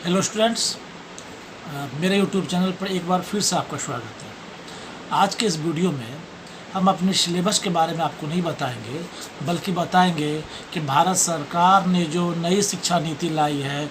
Hello students, मेरे YouTube channel पर एक बार फिर से आपका स्वागत है। आज के इस वीडियो में हम अपने सिलेबस के बारे में आपको नहीं बताएंगे, बल्कि बताएंगे कि भारत सरकार ने जो नई शिक्षा नीति लाई है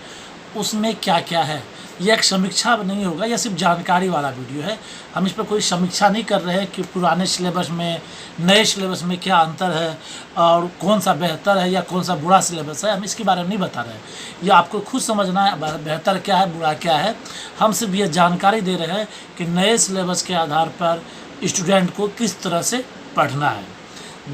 उसमें क्या क्या है। यह एक समीक्षा नहीं होगा, यह सिर्फ जानकारी वाला वीडियो है। हम इस पर कोई समीक्षा नहीं कर रहे हैं कि पुराने सिलेबस में नए सिलेबस में क्या अंतर है और कौन सा बेहतर है या कौन सा बुरा सिलेबस है। हम इसके बारे में नहीं बता रहे हैं, यह आपको खुद समझना है बेहतर क्या है बुरा क्या है। हम सिर्फ ये जानकारी दे रहे हैं कि नए सिलेबस के आधार पर स्टूडेंट को किस तरह से पढ़ना है।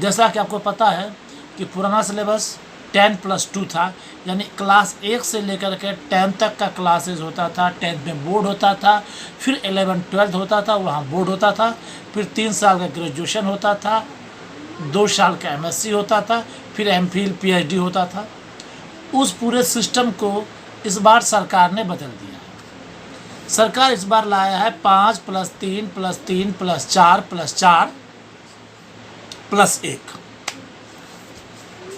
जैसा कि आपको पता है कि पुराना सिलेबस 10+2 था, यानी क्लास 1 से लेकर के 10 तक का क्लासेस होता था। 10th में बोर्ड होता था, फिर 11th-12th होता था, वहाँ बोर्ड होता था, फिर 3 साल का ग्रेजुएशन होता था, 2 साल का MSc होता था, फिर MPhil PhD होता था। उस पूरे सिस्टम को इस बार सरकार ने बदल दिया है। सरकार इस बार लाया है 5+3+3+4+4+1।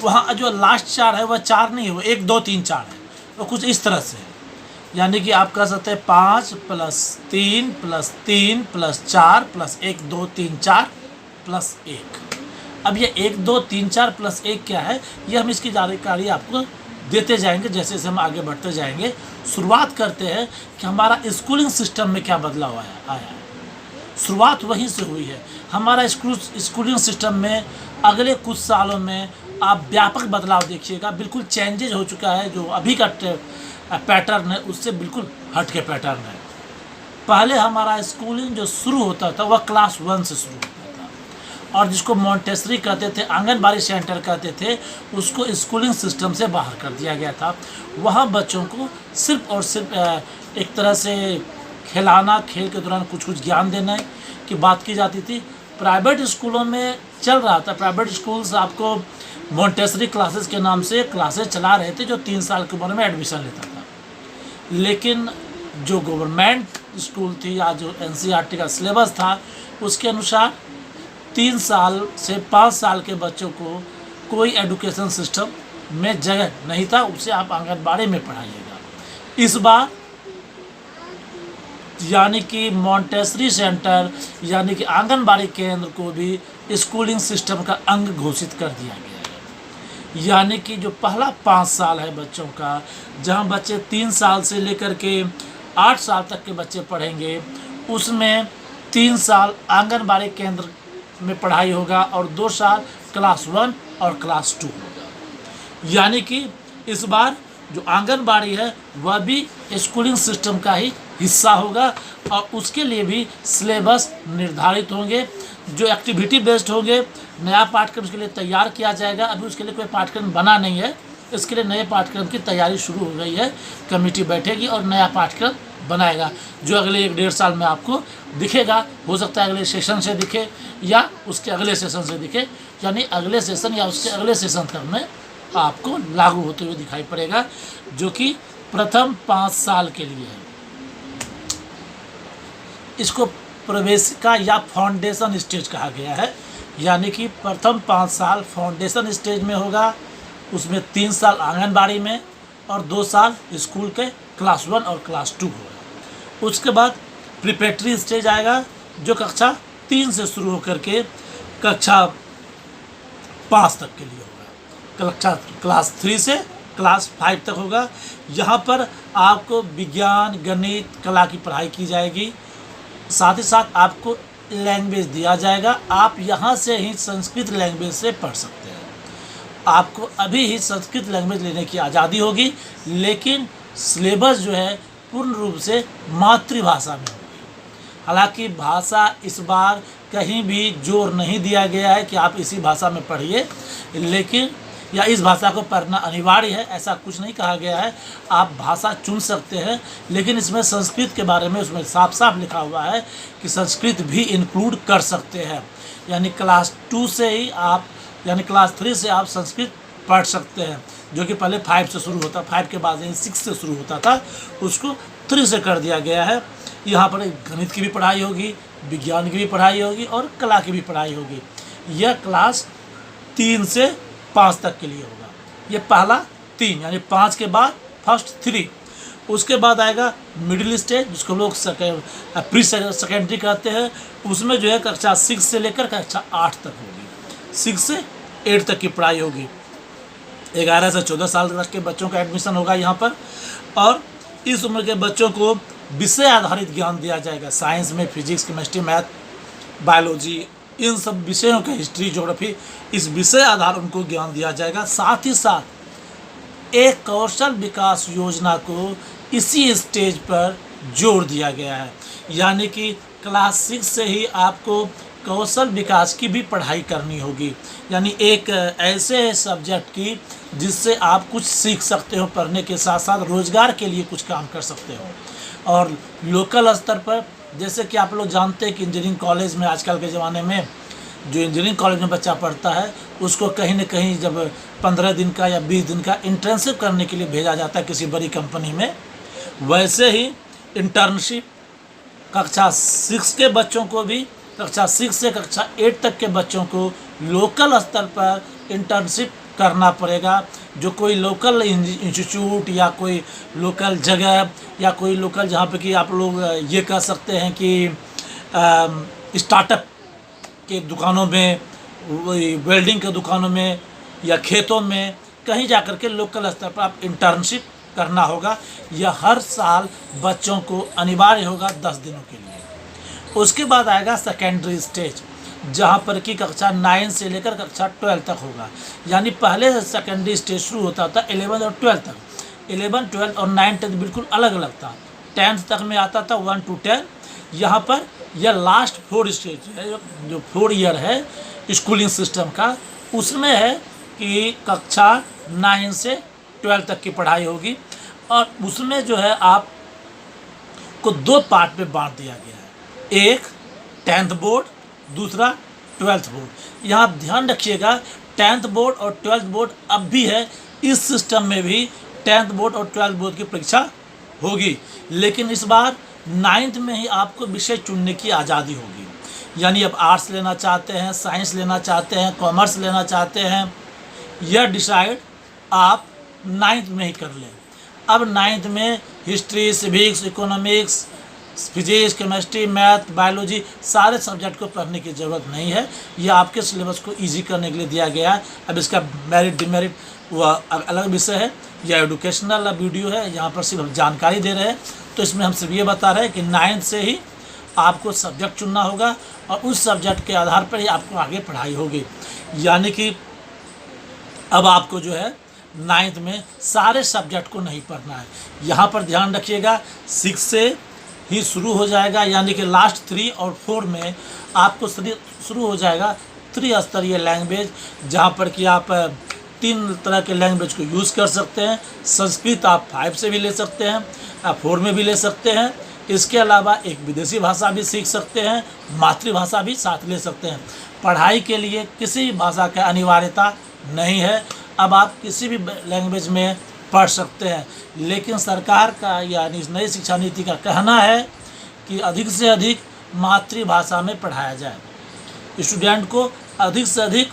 वहाँ जो लास्ट 4 है वह 4 नहीं है, वो 1 2 3 4 है। वो कुछ इस तरह से है, यानी कि आप कह सकते हैं 5+3+3+4+1 2 3 4+1। अब ये 1 2 3 4+1 क्या है, ये हम इसकी जानकारी आपको देते जाएंगे जैसे जैसे हम आगे बढ़ते जाएंगे। शुरुआत करते हैं कि हमारा स्कूलिंग सिस्टम में क्या बदलाव आया है। शुरुआत वहीं से हुई है। हमारा स्कूलिंग सिस्टम में अगले कुछ सालों में आप व्यापक बदलाव देखिएगा। बिल्कुल चेंजेज हो चुका है। जो अभी का पैटर्न है उससे बिल्कुल हट के पैटर्न है। पहले हमारा स्कूलिंग जो शुरू होता था वह क्लास 1 से शुरू होता था, और जिसको मॉन्टेसरी कहते थे, आंगनबाड़ी सेंटर कहते थे, उसको स्कूलिंग सिस्टम से बाहर कर दिया गया था। वहाँ बच्चों को सिर्फ और सिर्फ एक तरह से खिलाना, खेल के दौरान कुछ कुछ ज्ञान देना की बात की जाती थी। प्राइवेट स्कूलों में चल रहा था, प्राइवेट स्कूल्स आपको मॉन्टेसरी क्लासेस के नाम से क्लासेस चला रहे थे जो 3 साल की उम्र में एडमिशन लेता था। लेकिन जो गवर्नमेंट स्कूल थी या जो NCERT का सिलेबस था उसके अनुसार 3 साल से 5 साल के बच्चों को कोई एजुकेशन सिस्टम में जगह नहीं था, उसे आप आंगनबाड़ी में पढ़ाइएगा। इस बार यानी कि मॉन्टेसरी सेंटर यानी कि आंगनबाड़ी केंद्र को भी स्कूलिंग सिस्टम का अंग घोषित कर दिया गया है। यानी कि जो पहला 5 साल है बच्चों का, जहां बच्चे 3 साल से लेकर के 8 साल तक के बच्चे पढ़ेंगे, उसमें 3 साल आंगनबाड़ी केंद्र में पढ़ाई होगा और 2 साल क्लास 1 और क्लास 2 होगा। यानी कि इस बार जो आंगनबाड़ी है वह भी स्कूलिंग सिस्टम का ही हिस्सा होगा, और उसके लिए भी सिलेबस निर्धारित होंगे जो एक्टिविटी बेस्ड होंगे। नया पाठ्यक्रम उसके लिए तैयार किया जाएगा। अभी उसके लिए कोई पाठ्यक्रम बना नहीं है, इसके लिए नए पाठ्यक्रम की तैयारी शुरू हो गई है। कमेटी बैठेगी और नया पाठ्यक्रम बनाएगा जो अगले 1 1.5 साल में आपको दिखेगा। हो सकता है अगले सेशन से दिखे या उसके अगले सेशन से दिखे, यानी अगले सेशन या उसके अगले सेशन तक में आपको लागू होते हुए दिखाई पड़ेगा, जो कि प्रथम 5 साल के लिए है। इसको प्रवेशिका या फाउंडेशन स्टेज कहा गया है। यानी कि प्रथम 5 साल फाउंडेशन स्टेज में होगा, उसमें 3 साल आंगनबाड़ी में और 2 साल स्कूल के क्लास 1 और क्लास 2 होगा। उसके बाद प्रिपरेटरी स्टेज आएगा जो कक्षा 3 से शुरू होकर के कक्षा 5 तक के लिए होगा। क्लास 3 से क्लास 5 तक होगा। यहाँ पर आपको विज्ञान, गणित, कला की पढ़ाई की जाएगी। साथ ही साथ आपको लैंग्वेज दिया जाएगा। आप यहाँ से ही संस्कृत लैंग्वेज से पढ़ सकते हैं। आपको अभी ही संस्कृत लैंग्वेज लेने की आज़ादी होगी, लेकिन सिलेबस जो है पूर्ण रूप से मातृभाषा में होगी। हालांकि भाषा इस बार कहीं भी जोर नहीं दिया गया है कि आप इसी भाषा में पढ़िए, लेकिन या इस भाषा को पढ़ना अनिवार्य है, ऐसा कुछ नहीं कहा गया है। आप भाषा चुन सकते हैं, लेकिन इसमें संस्कृत के बारे में उसमें साफ साफ लिखा हुआ है कि संस्कृत भी इंक्लूड कर सकते हैं। यानी क्लास 2 से ही आप, यानी क्लास 3 से आप संस्कृत पढ़ सकते हैं, जो कि पहले 5 से शुरू होता, 5 के बाद 6 से शुरू होता था, उसको 3 से कर दिया गया है। यहाँ पर गणित की भी पढ़ाई होगी, विज्ञान की भी पढ़ाई होगी और कला की भी पढ़ाई होगी। यह क्लास 3 से 5 तक के लिए होगा। ये पहला 3 यानी 5 के बाद फर्स्ट 3। उसके बाद आएगा मिडिल स्टेज, जिसको लोग प्री सेकेंडरी कहते हैं। उसमें जो है कक्षा 6 से लेकर कक्षा 8 तक होगी, 6 से 8 तक की पढ़ाई होगी। 11 से 14 साल तक के बच्चों का एडमिशन होगा यहाँ पर। और इस उम्र के बच्चों को विषय आधारित ज्ञान दिया जाएगा। साइंस में फिजिक्स, केमिस्ट्री, मैथ, बायोलॉजी, इन सब विषयों का, हिस्ट्री, ज्योग्राफी, इस विषय आधार उनको ज्ञान दिया जाएगा। साथ ही साथ एक कौशल विकास योजना को इसी स्टेज पर जोड़ दिया गया है, यानी कि क्लास 6 से ही आपको कौशल विकास की भी पढ़ाई करनी होगी, यानी एक ऐसे सब्जेक्ट की जिससे आप कुछ सीख सकते हो, पढ़ने के साथ साथ रोज़गार के लिए कुछ काम कर सकते हो। और लोकल स्तर पर, जैसे कि आप लोग जानते हैं कि इंजीनियरिंग कॉलेज में आजकल के ज़माने में जो इंजीनियरिंग कॉलेज में बच्चा पढ़ता है उसको कहीं न कहीं जब 15 दिन का या 20 दिन का इंटर्नशिप करने के लिए भेजा जाता है किसी बड़ी कंपनी में, वैसे ही इंटर्नशिप कक्षा 6 के बच्चों को भी, कक्षा 6 से कक्षा 8 तक के बच्चों को लोकल स्तर पर इंटर्नशिप करना पड़ेगा। जो कोई लोकल इंस्टीट्यूट या कोई लोकल जगह या कोई लोकल, जहाँ पे कि आप लोग ये कह सकते हैं कि स्टार्टअप के दुकानों में, वेल्डिंग के दुकानों में या खेतों में, कहीं जाकर के लोकल स्तर पर आप इंटर्नशिप करना होगा। यह हर साल बच्चों को अनिवार्य होगा 10 दिनों के लिए। उसके बाद आएगा सेकेंडरी स्टेज, जहाँ पर कि कक्षा 9 से लेकर कक्षा 12 तक होगा। यानी पहले सेकेंडरी स्टेज शुरू होता था 11 और 12 तक। 11, 12 और 9, 10 बिल्कुल अलग अलग था। 10th तक में आता था 1 to 10। यहाँ पर यह लास्ट 4 स्टेज है, जो 4 ईयर है स्कूलिंग सिस्टम का, उसमें है कि कक्षा 9 से 12 तक की पढ़ाई होगी। और उसमें जो है आपको 2 पार्ट में बांट दिया गया है, एक 10th बोर्ड, दूसरा 12th बोर्ड। यहाँ आप ध्यान रखिएगा 10th बोर्ड और 12th बोर्ड अब भी है, इस सिस्टम में भी 10th बोर्ड और 12th बोर्ड की परीक्षा होगी, लेकिन इस बार 9th में ही आपको विषय चुनने की आज़ादी होगी। यानी अब आर्ट्स लेना चाहते हैं, साइंस लेना चाहते हैं, कॉमर्स लेना चाहते हैं, यह डिसाइड आप 9th में ही कर लें। अब 9th में history, civics, economics, physics, chemistry, math, biology, सारे सब्जेक्ट को पढ़ने की ज़रूरत नहीं है। यह आपके सिलेबस को इजी करने के लिए दिया गया है। अब इसका मेरिट डिमेरिट वह अलग विषय है, यह एजुकेशनल वीडियो है, यहाँ पर सिर्फ जानकारी दे रहे हैं। तो इसमें हम सिर्फ ये बता रहे हैं कि 9th से ही आपको सब्जेक्ट चुनना होगा और उस सब्जेक्ट के आधार पर ही आपको आगे पढ़ाई होगी। यानी कि अब आपको जो है 9th में सारे सब्जेक्ट को नहीं पढ़ना है। यहाँ पर ध्यान रखिएगा 6 से ही शुरू हो जाएगा, यानी कि लास्ट 3 और 4 में आपको शुरू हो जाएगा त्रिस्तरीय लैंग्वेज, जहाँ पर कि आप 3 तरह के लैंग्वेज को यूज़ कर सकते हैं। संस्कृत आप 5 से भी ले सकते हैं, आप 4 में भी ले सकते हैं। इसके अलावा एक विदेशी भाषा भी सीख सकते हैं, मातृभाषा भी साथ ले सकते हैं। पढ़ाई के लिए किसी भी भाषा का अनिवार्यता नहीं है, अब आप किसी भी लैंग्वेज में पढ़ सकते हैं। लेकिन सरकार का यानी नई शिक्षा नीति का कहना है कि अधिक से अधिक मातृभाषा में पढ़ाया जाए, स्टूडेंट को अधिक से अधिक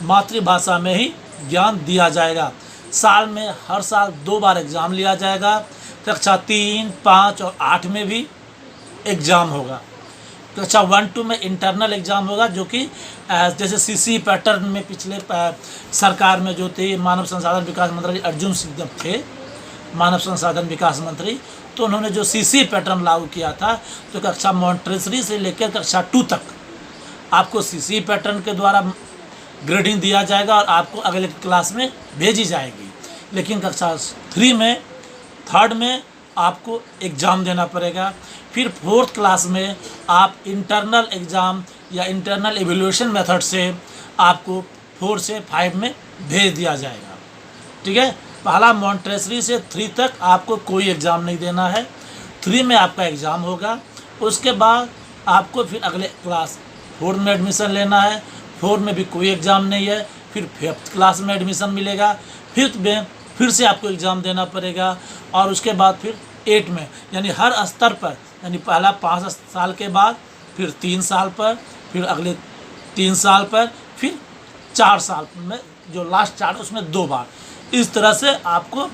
मातृभाषा में ही ज्ञान दिया जाएगा। साल में हर साल 2 बार एग्ज़ाम लिया जाएगा, कक्षा 3, 5 और 8 में भी एग्ज़ाम होगा। कक्षा 1-2 में इंटरनल एग्ज़ाम होगा, जो कि जैसे सीसी पैटर्न में पिछले सरकार में जो थे मानव संसाधन विकास मंत्री अर्जुन सिंह जब थे मानव संसाधन विकास मंत्री, तो उन्होंने जो सीसी पैटर्न लागू किया था, तो कक्षा मॉन्टेसरी से लेकर कक्षा 2 तक आपको सीसी पैटर्न के द्वारा ग्रेडिंग दिया जाएगा और आपको अगले क्लास में भेजी जाएगी। लेकिन कक्षा 3 में, 3rd में आपको एग्ज़ाम देना पड़ेगा। फिर 4th क्लास में आप इंटरनल एग्ज़ाम या इंटरनल एवेल्यूएशन मेथड से आपको 4 से 5 में भेज दिया जाएगा। ठीक है, पहला मॉन्टेसरी से 3 तक आपको कोई एग्ज़ाम नहीं देना है, 3 में आपका एग्ज़ाम होगा। उसके बाद आपको फिर अगले क्लास 4 में एडमिशन लेना है, 4 में भी कोई एग्ज़ाम नहीं है। फिर 5th क्लास में एडमिशन मिलेगा, 5th में फिर से आपको एग्ज़ाम देना पड़ेगा। और उसके बाद फिर 8 में, यानी हर स्तर पर, यानी पहला 5 साल के बाद फिर 3 साल पर, फिर अगले 3 साल पर, फिर 4 साल में, जो लास्ट 4 उसमें 2 बार, इस तरह से आपको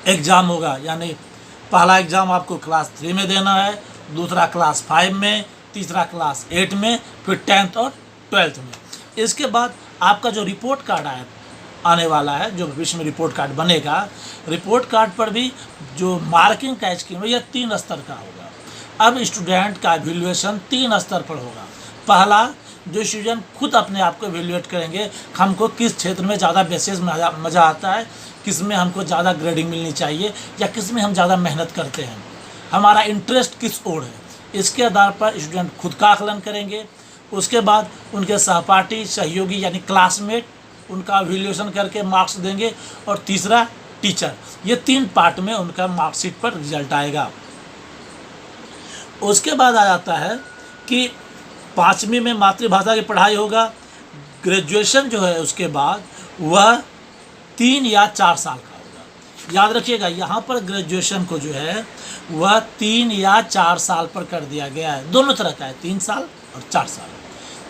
एग्ज़ाम होगा। यानी पहला एग्ज़ाम आपको क्लास 3 में देना है, दूसरा क्लास 5 में, तीसरा क्लास 8 में, फिर 10th और 12th में। इसके बाद आपका जो रिपोर्ट कार्ड आने वाला है, जो भविष्य में रिपोर्ट कार्ड बनेगा, रिपोर्ट कार्ड पर भी जो मार्किंग का स्कीम है यह 3 स्तर का होगा। अब स्टूडेंट का एवेल्यूएशन 3 स्तर पर होगा। पहला, जो स्टूडेंट खुद अपने आप को एवेल्यूएट करेंगे, हमको किस क्षेत्र में ज़्यादा बेसिस मज़ा आता है, किस में हमको ज़्यादा ग्रेडिंग मिलनी चाहिए, या किस में हम ज़्यादा मेहनत करते हैं, हमारा इंटरेस्ट किस ओर है, इसके आधार पर स्टूडेंट खुद का आकलन करेंगे। उसके बाद उनके सहपाठी, सहयोगी यानी क्लासमेट उनका एवेल्यूएशन करके मार्क्स देंगे, और तीसरा टीचर। ये 3 पार्ट में उनका मार्कशीट पर रिजल्ट आएगा। उसके बाद आ जाता है कि 5वीं में मातृभाषा की पढ़ाई होगा। ग्रेजुएशन जो है उसके बाद वह 3 या 4 साल का होगा। याद रखिएगा, यहाँ पर ग्रेजुएशन को जो है वह 3 या 4 साल पर कर दिया गया है। दोनों तरह का है, 3 साल और 4 साल।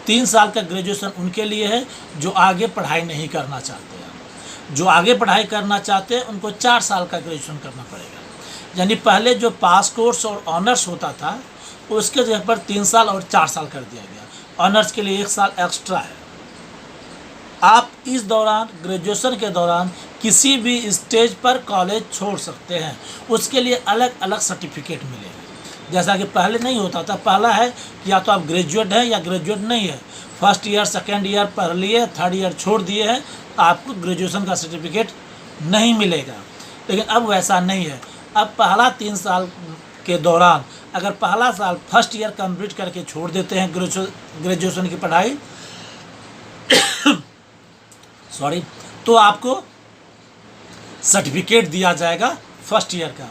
3 साल का ग्रेजुएशन उनके लिए है जो आगे पढ़ाई नहीं करना चाहते हैं। जो आगे पढ़ाई करना चाहते हैं उनको 4 साल का ग्रेजुएशन करना पड़ेगा। यानी पहले जो पास कोर्स और ऑनर्स होता था उसके जगह पर 3 साल और 4 साल कर दिया गया। ऑनर्स के लिए 1 साल एक्स्ट्रा है। आप इस दौरान, ग्रेजुएशन के दौरान, किसी भी स्टेज पर कॉलेज छोड़ सकते हैं। उसके लिए अलग अलग सर्टिफिकेट मिलेंगे। जैसा कि पहले नहीं होता था। पहला है कि या तो आप ग्रेजुएट हैं या ग्रेजुएट नहीं है। फर्स्ट ईयर, सेकेंड ईयर पढ़ लिए, थर्ड ईयर छोड़ दिए हैं, आपको ग्रेजुएशन का सर्टिफिकेट नहीं मिलेगा। लेकिन अब वैसा नहीं है। अब पहला 3 साल के दौरान अगर पहला साल फर्स्ट ईयर कंप्लीट करके छोड़ देते हैं ग्रेजुएशन की पढ़ाई तो आपको सर्टिफिकेट दिया जाएगा फर्स्ट ईयर का।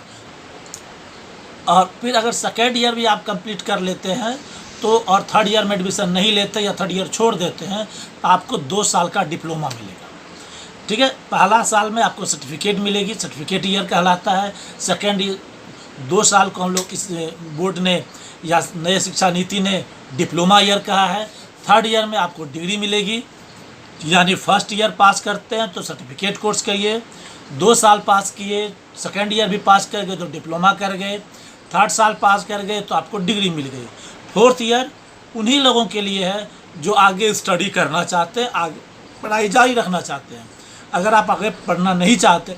और फिर अगर सेकेंड ईयर भी आप कंप्लीट कर लेते हैं तो, और थर्ड ईयर में एडमिशन नहीं लेते या थर्ड ईयर छोड़ देते हैं, तो आपको 2 साल का डिप्लोमा मिलेगा। ठीक है, पहला साल में आपको सर्टिफिकेट मिलेगी, सर्टिफिकेट ईयर कहलाता है। सेकेंड ईयर 2 साल को हम लोग इस बोर्ड ने या नए शिक्षा नीति ने डिप्लोमा ईयर कहा है। थर्ड ईयर में आपको डिग्री मिलेगी। यानी फर्स्ट ईयर पास करते हैं तो सर्टिफिकेट कोर्स करिए, 2 साल पास किए, सेकेंड ईयर भी पास कर गए तो डिप्लोमा कर गए, थर्ड साल पास कर गए तो आपको डिग्री मिल गई। फोर्थ ईयर उन्हीं लोगों के लिए है जो आगे स्टडी करना चाहते हैं, आगे पढ़ाई जारी रखना चाहते हैं। अगर आप आगे पढ़ना नहीं चाहते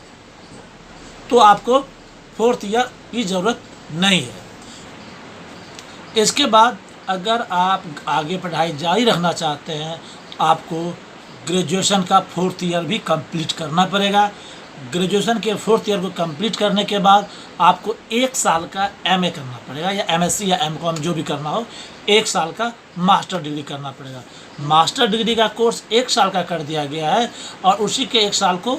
तो आपको फोर्थ ईयर की ज़रूरत नहीं है। इसके बाद अगर आप आगे पढ़ाई जारी रखना चाहते हैं तो आपको ग्रेजुएशन का 4th ईयर भी कंप्लीट करना पड़ेगा। ग्रेजुएशन के 4th ईयर को कंप्लीट करने के बाद आपको 1 साल का MA करना पड़ेगा, या MSc या MCOM जो भी करना हो, 1 साल का मास्टर डिग्री करना पड़ेगा। मास्टर डिग्री का कोर्स 1 साल का कर दिया गया है और उसी के 1 साल को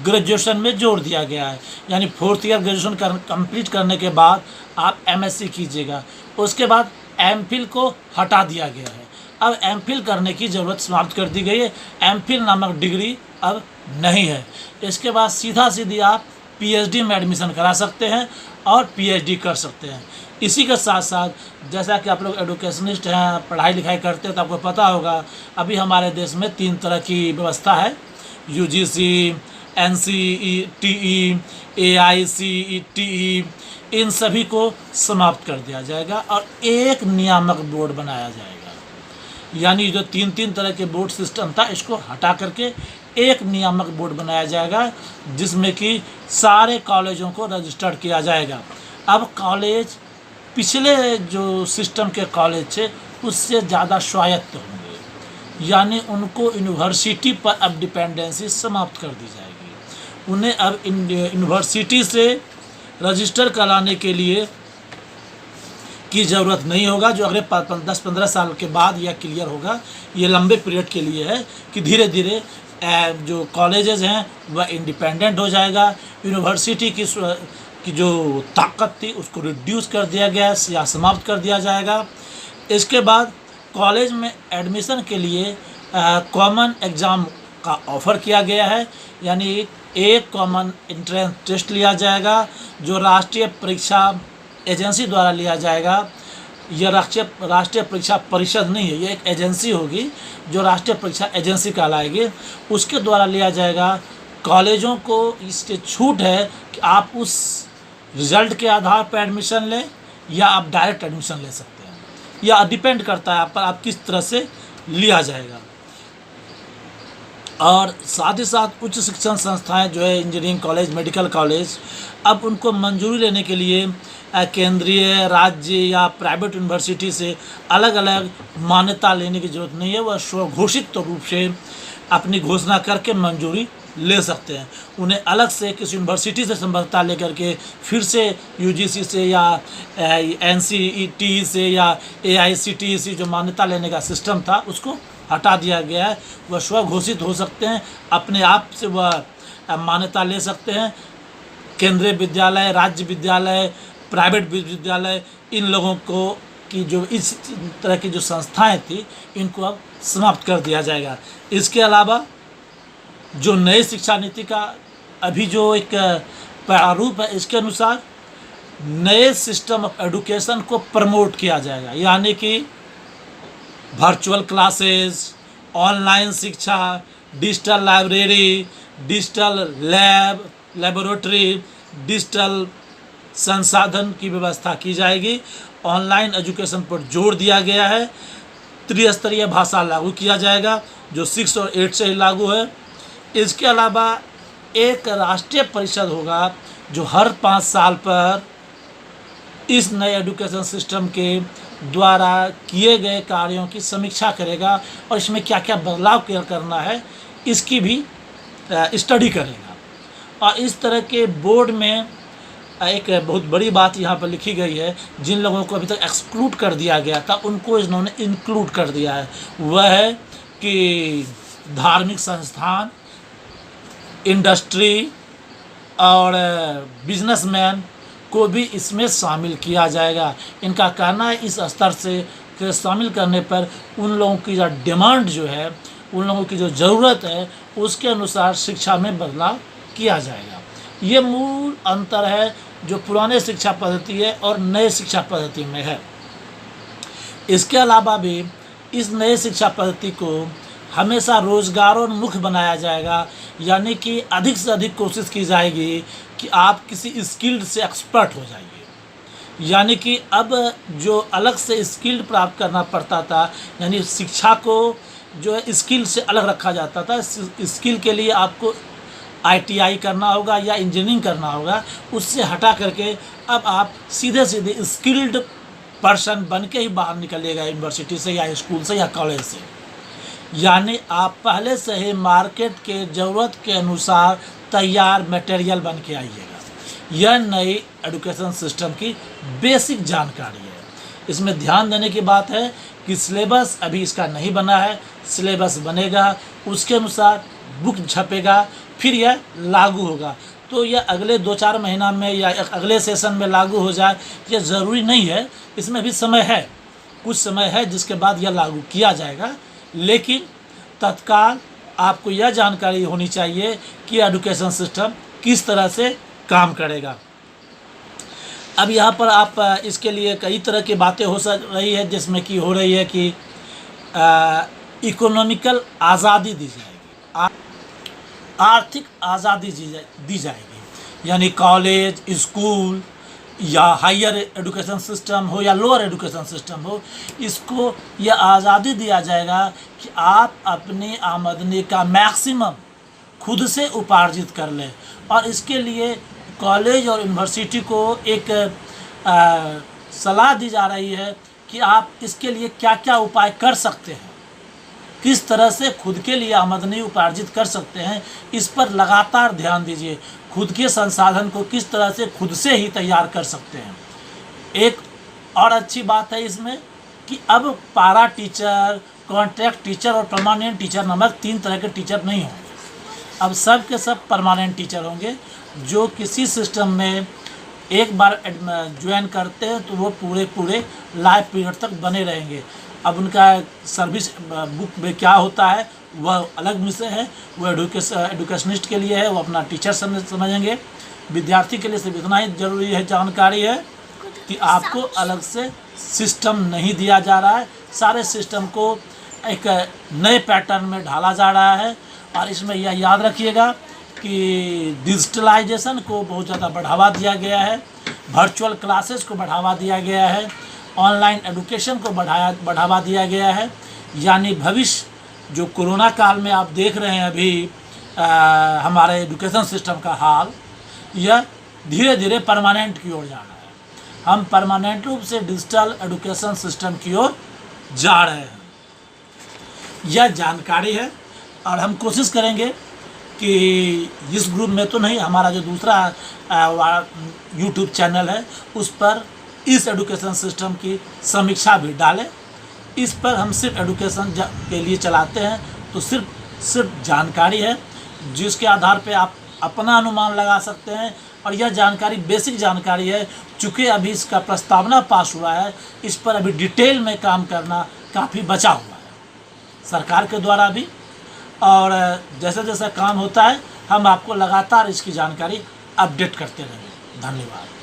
ग्रेजुएशन में जोड़ दिया गया है। यानी 4th ईयर ग्रेजुएशन कंप्लीट करने के बाद आप MSc कीजिएगा। उसके बाद MPhil को हटा दिया गया है। अब MPhil करने की ज़रूरत समाप्त कर दी गई है। MPhil नामक डिग्री अब नहीं है। इसके बाद सीधा सीधी आप PhD में एडमिशन करा सकते हैं और PhD कर सकते हैं। इसी के साथ साथ जैसा कि आप लोग एडुकेशनिस्ट हैं, पढ़ाई लिखाई करते हैं, तो आपको पता होगा अभी हमारे देश में 3 तरह की व्यवस्था है, UGC, NCETE, AICTE। इन सभी को समाप्त कर दिया जाएगा और एक नियामक बोर्ड बनाया जाएगा। यानी जो 3 तरह के बोर्ड सिस्टम था इसको हटा करके एक नियामक बोर्ड बनाया जाएगा जिसमें कि सारे कॉलेजों को रजिस्टर्ड किया जाएगा। अब कॉलेज पिछले जो सिस्टम के कॉलेज थे उससे ज़्यादा स्वायत्त होंगे। यानी उनको यूनिवर्सिटी पर अब डिपेंडेंसी समाप्त कर दी जाएगी। उन्हें अब यूनिवर्सिटी से रजिस्टर कराने के लिए की ज़रूरत नहीं होगा, जो अगले 10-15 साल के बाद यह क्लियर होगा। ये लंबे पीरियड के लिए है कि धीरे धीरे जो कॉलेजेस हैं वह इंडिपेंडेंट हो जाएगा। यूनिवर्सिटी की जो ताकत थी उसको रिड्यूस कर दिया गया या समाप्त कर दिया जाएगा। इसके बाद कॉलेज में एडमिशन के लिए कॉमन एग्ज़ाम का ऑफ़र किया गया है। यानी एक कॉमन एंट्रेंस टेस्ट लिया जाएगा जो राष्ट्रीय परीक्षा एजेंसी द्वारा लिया जाएगा। यह राष्ट्रीय परीक्षा परिषद नहीं है, ये एक एजेंसी होगी जो राष्ट्रीय परीक्षा एजेंसी कहलाएगी, उसके द्वारा लिया जाएगा। कॉलेजों को इससे छूट है कि आप उस रिजल्ट के आधार पर एडमिशन लें या आप डायरेक्ट एडमिशन ले सकते हैं, या डिपेंड करता है आप पर आप किस तरह से लिया जाएगा। और साथ ही साथ उच्च शिक्षण संस्थाएं जो है इंजीनियरिंग कॉलेज, मेडिकल कॉलेज, अब उनको मंजूरी लेने के लिए केंद्रीय, राज्य या प्राइवेट यूनिवर्सिटी से अलग अलग मान्यता लेने की ज़रूरत नहीं है। वह स्वघोषित रूप से अपनी घोषणा करके मंजूरी ले सकते हैं। उन्हें अलग से किसी यूनिवर्सिटी से संबद्धता लेकर के फिर से यूजीसी से या एनसीईटी से या एआईसीटीई से जो मान्यता लेने का सिस्टम था उसको हटा दिया गया है। वह स्वघोषित हो सकते हैं, अपने आप से वह मान्यता ले सकते हैं। केंद्रीय विद्यालय, राज्य विद्यालय, प्राइवेट विद्यालय, इन लोगों को की जो इस तरह की जो संस्थाएं थी इनको अब समाप्त कर दिया जाएगा। इसके अलावा जो नई शिक्षा नीति का अभी जो एक प्रारूप है, इसके अनुसार नए सिस्टम ऑफ एजुकेशन को प्रमोट किया जाएगा, यानी कि वर्चुअल क्लासेस, ऑनलाइन शिक्षा, digital library, digital lab, laboratory, digital संसाधन की व्यवस्था की जाएगी। ऑनलाइन एजुकेशन पर जोर दिया गया है। त्रिस्तरीय भाषा लागू किया जाएगा जो 6 और 8 से ही लागू है। इसके अलावा एक राष्ट्रीय परिषद होगा जो हर 5 साल पर इस नए एजुकेशन सिस्टम के द्वारा किए गए कार्यों की समीक्षा करेगा और इसमें क्या क्या बदलाव करना है इसकी भी स्टडी करेगा। और इस तरह के बोर्ड में एक बहुत बड़ी बात यहाँ पर लिखी गई है, जिन लोगों को अभी तक एक्सक्लूड कर दिया गया था उनको इन्होंने इंक्लूड कर दिया है। वह है कि धार्मिक संस्थान, इंडस्ट्री और बिजनेसमैन को भी इसमें शामिल किया जाएगा। इनका कहना है इस स्तर से शामिल करने पर उन लोगों की जो डिमांड जो है, उन लोगों की जो ज़रूरत है उसके अनुसार शिक्षा में बदलाव किया जाएगा। ये मूल अंतर है जो पुराने शिक्षा पद्धति है और नए शिक्षा पद्धति में है। इसके अलावा भी इस नए शिक्षा पद्धति को हमेशा रोजगारोन्मुख बनाया जाएगा, यानी कि अधिक से अधिक कोशिश की जाएगी कि आप किसी स्किल्ड से एक्सपर्ट हो जाइए। यानी कि अब जो अलग से स्किल्ड प्राप्त करना पड़ता था, यानी शिक्षा को जो है स्किल से अलग रखा जाता था। स्किल के लिए आपको आईटीआई करना होगा या इंजीनियरिंग करना होगा, उससे हटा करके अब आप सीधे सीधे स्किल्ड पर्सन बन के ही बाहर निकलिएगा यूनिवर्सिटी से या स्कूल से या कॉलेज से। यानी आप पहले से ही मार्केट के ज़रूरत के अनुसार तैयार मटेरियल बन के आइएगा। यह नई एजुकेशन सिस्टम की बेसिक जानकारी है। इसमें ध्यान देने की बात है कि सिलेबस अभी इसका नहीं बना है, सिलेबस बनेगा, उसके अनुसार बुक छपेगा, फिर यह लागू होगा। तो यह अगले 2-4 महीना में या अगले सेशन में लागू हो जाए यह ज़रूरी नहीं है। इसमें भी समय है, कुछ समय है जिसके बाद यह लागू किया जाएगा। लेकिन तत्काल आपको यह जानकारी होनी चाहिए कि एजुकेशन सिस्टम किस तरह से काम करेगा। अब यहाँ पर आप इसके लिए कई तरह की बातें हो रही है, जिसमें कि हो रही है कि इकोनॉमिकल आज़ादी दी जाएगी, आर्थिक आज़ादी दी जाएगी। यानी कॉलेज, स्कूल या हायर एजुकेशन सिस्टम हो या लोअर एजुकेशन सिस्टम हो, इसको यह आज़ादी दिया जाएगा कि आप अपनी आमदनी का मैक्सिमम खुद से उपार्जित कर लें। और इसके लिए कॉलेज और यूनिवर्सिटी को एक सलाह दी जा रही है कि आप इसके लिए क्या क्या उपाय कर सकते हैं, किस तरह से खुद के लिए आमदनी उपार्जित कर सकते हैं, इस पर लगातार ध्यान दीजिए। खुद के संसाधन को किस तरह से खुद से ही तैयार कर सकते हैं। एक और अच्छी बात है इसमें कि अब पारा टीचर, कॉन्ट्रैक्ट टीचर और परमानेंट टीचर नामक 3 तरह के टीचर नहीं होंगे। अब सब के सब परमानेंट टीचर होंगे, जो किसी सिस्टम में एक बार ज्वाइन करते हैं तो वो पूरे लाइफ पीरियड तक बने रहेंगे। अब उनका सर्विस बुक में क्या होता है वह अलग विषय है, वो एडुकेशनिस्ट के लिए है, वो अपना टीचर समझेंगे। विद्यार्थी के लिए सिर्फ इतना ही जरूरी है जानकारी है कि आपको अलग से सिस्टम नहीं दिया जा रहा है, सारे सिस्टम को एक नए पैटर्न में ढाला जा रहा है। और इसमें यह याद रखिएगा कि डिजिटलाइजेशन को बहुत ज़्यादा बढ़ावा दिया गया है। वर्चुअल क्लासेस को बढ़ावा दिया गया है, ऑनलाइन एजुकेशन को बढ़ावा दिया गया है। यानी भविष्य जो कोरोना काल में आप देख रहे हैं अभी हमारे एजुकेशन सिस्टम का हाल, यह धीरे धीरे परमानेंट की ओर जाना है। हम परमानेंट रूप से डिजिटल एजुकेशन सिस्टम की ओर जा रहे हैं। यह जानकारी है और हम कोशिश करेंगे कि इस ग्रुप में तो नहीं, हमारा जो दूसरा यूट्यूब चैनल है उस पर इस एजुकेशन सिस्टम की समीक्षा भी डालें। इस पर हम सिर्फ एजुकेशन के लिए चलाते हैं, तो सिर्फ जानकारी है जिसके आधार पे आप अपना अनुमान लगा सकते हैं। और यह जानकारी बेसिक जानकारी है, चूँकि अभी इसका प्रस्तावना पास हुआ है, इस पर अभी डिटेल में काम करना काफ़ी बचा हुआ है सरकार के द्वारा भी। और जैसे जैसा काम होता है हम आपको लगातार इसकी जानकारी अपडेट करते रहेंगे। धन्यवाद।